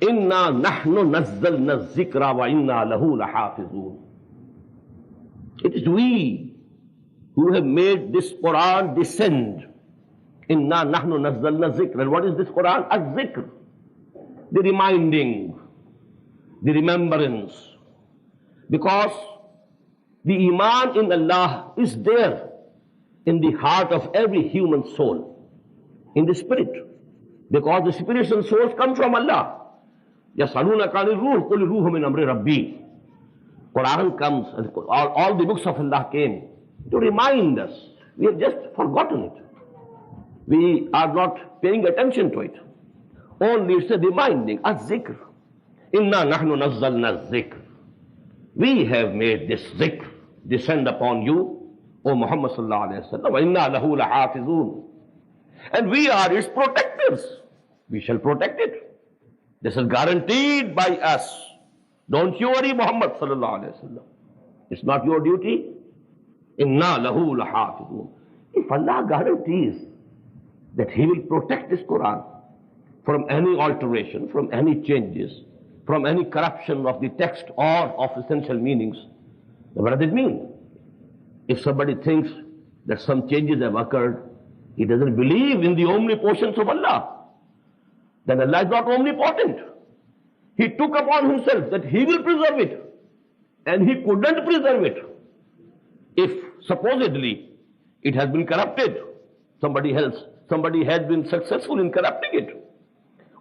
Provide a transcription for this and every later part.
Inna nahnu nazzalna zikra wa inna lahu lahafizun. It is we who have made this Quran descend. Inna nahnu nazzalna zikra. And what is this Quran? Az-zikr. The reminding, the remembrance. Because the iman in Allah is there in the heart of every human soul, in the spirit. Because the spirits and souls come from Allah. يَسْأَلُونَكَ عَنِ الرُّوحِ قُلِ الرُّوحُ مِنْ أَمْرِ رَبِّي. Quran comes, and all the books of Allah came to remind us. We have just forgotten it. We are not paying attention to it. Only it's a reminding, az-zikr. Inna nahnu nazzalna zikr. We have made this zikr descend upon you, O Muhammad sallallahu alayhi wa sallam. Wa inna lahu lahafizun. And we are its protectors. We shall protect it. This is guaranteed by us. Don't you worry, Muhammad sallallahu alayhi wa sallam. It's not your duty. Inna lahu lahafizun. If Allah guarantees that He will protect this Quran from any alteration, from any changes, from any corruption of the text or of essential meanings, then what does it mean? If somebody thinks that some changes have occurred, he doesn't believe in the omnipotence of Allah. Then Allah is not omnipotent. He took upon Himself that He will preserve it, and He couldn't preserve it. If supposedly it has been corrupted, somebody has been successful in corrupting it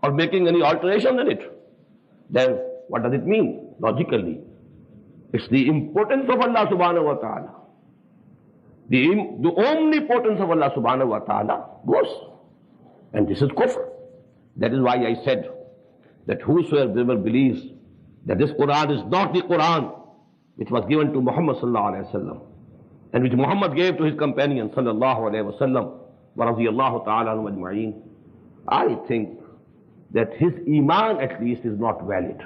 or making any alteration in it, then what does it mean? Logically, it's the importance of Allah subhanahu wa ta'ala. The omnipotence of Allah subhanahu wa ta'ala goes. And this is kufr. That is why I said that whosoever believes that this Quran is not the Quran which was given to Muhammad sallallahu alayhi wa sallam, and which Muhammad gave to his companion sallallahu alayhi wa sallam, wa radiyallahu ta'ala anhu ajma'een, I think that his iman at least is not valid.